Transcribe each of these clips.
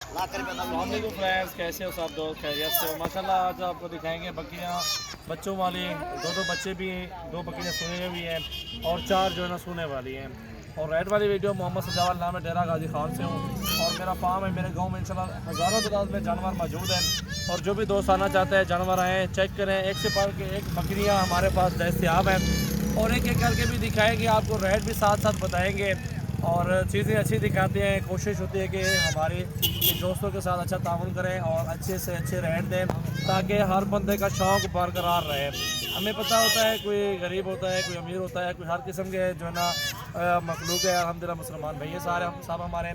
वालेकुम फ्रेंड्स, कैसे हो सब दोस्त? खैरियत से हो? माशाल्लाह आज आपको दिखाएंगे बकरियाँ बच्चों वाली। दो बच्चे भी, दो बकरियाँ सुने हुई हैं और 4 जो है ना सुने वाली हैं। और रेड वाली वीडियो मोहम्मद सजावल नाम है, डेरा गाजी खान से हूँ और मेरा फार्म है। मेरे गांव में इंशाल्लाह हज़ारों तादाद में जानवर मौजूद हैं और जो भी दोस्त आना चाहते हैं जानवर आएँ, चेक करें। एक से बढ़ के एक बकरियाँ हमारे पास दस्तयाब हैं और एक एक करके भी दिखाएंगे आपको, रेट भी साथ साथ बताएंगे और चीज़ें अच्छी दिखाते हैं। कोशिश होती है कि हमारे दोस्तों के साथ अच्छा ताउन करें और अच्छे से अच्छे रेट दें ताकि हर बंदे का शौक़ बरकरार रहे। हमें पता होता है कोई गरीब होता है, कोई अमीर होता है, कोई हर किस्म के जो है ना मखलूक है। अल्हम्दुलिल्लाह मुसलमान भैया सारे सब हमारे।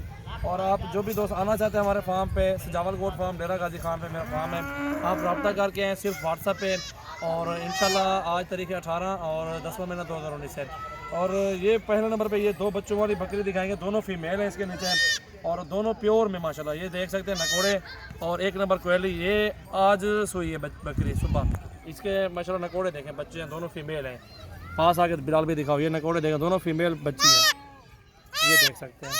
और आप जो भी दोस्त आना चाहते हैं हमारे फार्म पे, सजावल गोट फार्म डेरा गाजी खान पे मेरा फार्म है, आप रब्ता करके हैं सिर्फ व्हाट्सएप पे। और इंशाल्लाह आज तारीख़ 18 और 10वां महीना 2019 है। और ये पहले नंबर पे ये 2 बच्चों वाली बकरी दिखाएंगे, दोनों फीमेल हैं इसके नीचे और दोनों प्योर में माशाल्लाह। ये देख सकते हैं नकोड़े और एक नंबर कोयली। ये आज सोई है बकरी सुबह, इसके माशाल्लाह नकोड़े देखें, बच्चे हैं, दोनों फीमेल हैं। पास आके बिलाल भी दिखाओ, ये नकोड़े देखें, दोनों फीमेल बच्ची हैं, ये देख सकते हैं।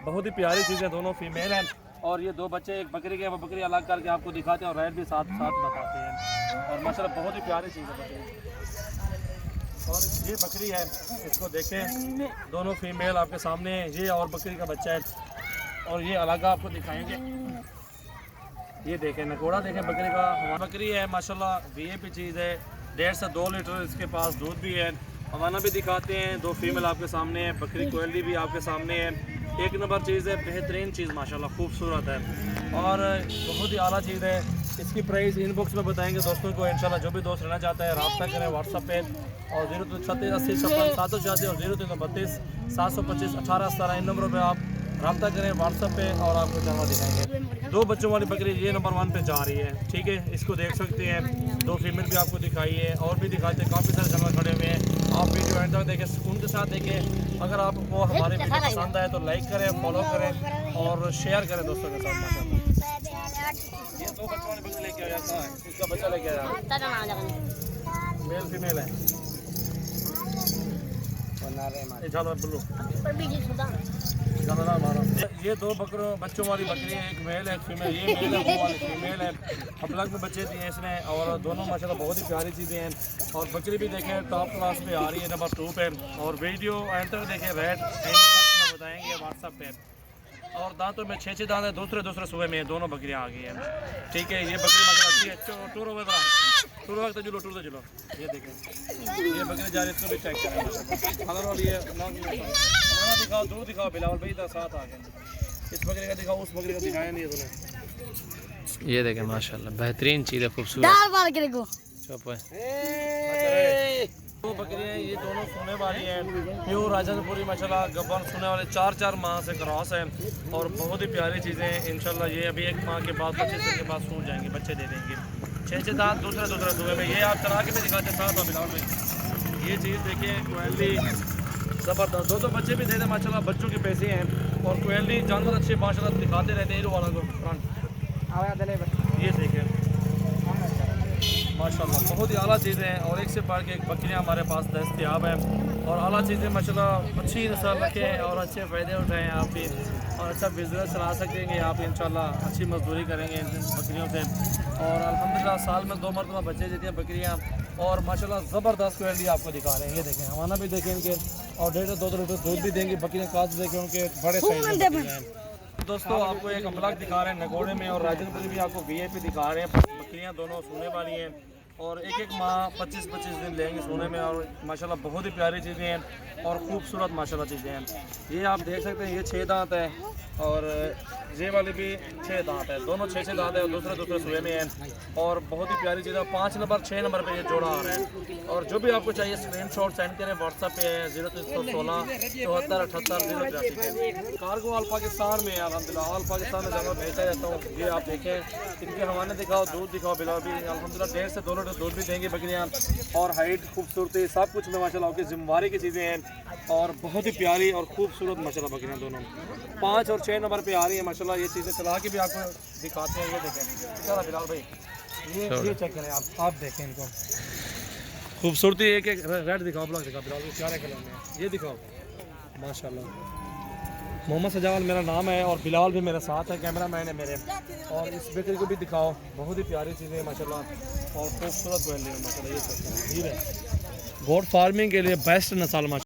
बहुत ही प्यारी चीज़ें, दोनों फीमेल हैं। और ये 2 बच्चे एक बकरी के, वो बकरी अलग करके आपको दिखाते हैं और रेट भी साथ साथ बताते हैं। और माशाल्लाह बहुत ही प्यारी चीज़ है बकरी। और ये बकरी है, इसको देखें, दोनों फीमेल आपके सामने हैं। ये और बकरी का बच्चा है और ये अलग आपको दिखाएंगे। ये देखें नकोड़ा देखें बकरी का। हमारा बकरी है माशाल्लाह, वीआईपी चीज़ है। 1.5 से 2 लीटर इसके पास दूध भी है। हवाना भी दिखाते हैं, 2 फीमेल आपके सामने है, बकरी कोयली भी आपके सामने है। एक नंबर चीज़ है, बेहतरीन चीज़ माशाल्लाह, खूबसूरत है और बहुत ही आला चीज़ है। इसकी प्राइस इनबॉक्स में बताएंगे दोस्तों को इंशाल्लाह। जो भी दोस्त रहना चाहता है रब्ता करें व्हाट्सएप पे और 0336 80 56 786 और 0332 725 1817 इन नंबरों पे आप रब्ता करें व्हाट्सएप पे और आपको जानवर दिखाएंगे। 2 बच्चों वाली बकरी ये नंबर 1 पे जा रही है, ठीक है, इसको देख सकते हैं। 2 फीमेल भी आपको दिखाई है और भी दिखाते हैं, काफ़ी सारे जानवर खड़े हुए हैं। आप वीडियो एंड तक देखें, सुकून के साथ देखें। अगर आपको हमारी वीडियो पसंद आए तो लाइक करें, फॉलो करें और शेयर करें दोस्तों के साथ। माशाल्लाह ये 2 बच्चों वाली बकरी लेके आया, कहाँ है इसका बच्चा? लेके आया, मेल फीमेल है। ये 2 बच्चों वाली बकरी है, एक मेल है एक फीमेल। ये मेल है, वो वाली फीमेल है। अब लग में बच्चे दिए इसने और दोनों माशाल्लाह बहुत ही प्यारी चीज़ें हैं। और बकरी भी देखें टॉप क्लास पे आ रही है, नंबर 2 पे। और वीडियो एंड तक देखें, रेट में बताएंगे व्हाट्सएप पे। और दांतों में 6 दांत है, दूसरे सुबह में दोनों बकरियाँ आ गई हैं, ठीक है। ये बकरी माशाल्लाह अच्छी है। टूरो वक्त चलो ये देखें, ये बकरी जा रही है, इसको भी चेक करें। अगर और ये हमारा दिखाओ, दूध दिखाओ, बिलावल भाई इधर साथ आ गए। इस बकरी का दिखाओ, उस बकरी का दिखाया नहीं है तूने। ये देखें माशाल्लाह बेहतरीन चीज़ है, खूबसूरत। चुप है। 2 बकरियाँ ये दोनों सोने वाली हैं, प्योर राजनपुरी माशाल्लाह, गब्बर सोने वाले 4 माह से क्रॉस है और बहुत ही प्यारी चीज़ें हैं इंशाल्लाह। ये अभी 1 माह के बाद 25 दिन के बाद सूझ जाएंगे, बच्चे दे देंगे। 6 दांत दूसरे सुबह में। ये आप चला के भी दिखाते साथ हो बिलावल भाई। ये चीज़ देखिए, क्वालिटी ज़बरदस्त। 2 बच्चे भी दे दें माशाल्लाह, बच्चों के पैसे हैं और क्वालिटी जानवर अच्छे माशाल्लाह दिखाते रहते हैं। वाला को फ्रंट ये देखें माशाल्लाह बहुत ही आला चीज़ें हैं और एक से बढ़ के एक बकरियाँ हमारे पास दस्तयाब हैं और आला चीज़ें माशाल्लाह अच्छी नस्ल रखें और अच्छे फ़ायदे उठाएँ आप भी और अच्छा बिज़नेस चला सकेंगे आप इंशाल्लाह। अच्छी मजदूरी करेंगे इन बकरियों से और अल्हम्दुलिल्लाह साल में 2 मरतबा बच्चे देती हैं बकरियाँ और माशाल्लाह ज़बरदस्त क्वालिटी आपको दिखा रहे हैं। ये देखें, हमारा भी देखें इनके और 1.5-2 लीटर दूध भी देंगे। बकरियाँ काट देखें, उनके बड़े साइज हैं। दोस्तों आपको एक अम्बलक दिखा रहे हैं नगोड़े में और राजनपुरी भी आपको वीआईपी दिखा रहे हैं। बकरियां दोनों सोने वाली हैं और एक माह 25-25 दिन लेंगे सोने में और माशाल्लाह बहुत ही प्यारी चीज़ें हैं और खूबसूरत माशाल्लाह चीज़ें हैं। ये आप देख सकते हैं, ये 6 दांत है और ये वाली भी 6 दांत है, दोनों 6 दांत है और दूसरे सुबह में हैं और बहुत ही प्यारी चीज़ है। 5 नंबर 6 नंबर पे ये जोड़ा आ रहा है और जो भी आपको चाहिए स्क्रीनशॉट सेंड करें व्हाट्सएप पे 0316 74 78 083। कार्गो ऑल पाकिस्तान में अल्हम्दुलिल्लाह, ऑल पाकिस्तान में जगह भेजा जाता हूँ। ये आप देखें, इनके हवाले दिखाओ, दूध दिखाओ, बिलाव भी अल्हम्दुलिल्लाह 1.5 से 2 लीटर दूध भी देंगे बकरियाँ और हाइट खूबसूरती सब कुछ में माशाल्लाह आपकी जिम्मेवारी की चीज़ें हैं और बहुत ही प्यारी और खूबसूरत माशाल्लाह बकरियाँ दोनों 5 और 6 नंबर पे आ रही है माशाल्लाह। ये चीज़ें चला के भी आपको दिखाते हैं। ये देखें चला बिलाल भाई, ये चेक करें आप देखें इनको खूबसूरती। एक रेड दिखाओ, ब्लैक दिखाओ बिलाल भाई, प्यारे कलर में ये दिखाओ माशाल्लाह। मोहम्मद सजावल मेरा नाम है और बिलाल भी मेरे साथ है, कैमरा मैन है मेरे। और इस बकरी को भी दिखाओ, बहुत ही प्यारी चीज़ें हैं माशाल्लाह और खूबसूरत बैल है माशाल्लाह। ये सब है गोट फार्मिंग के लिए बेस्ट नस्ल माशाल्लाह।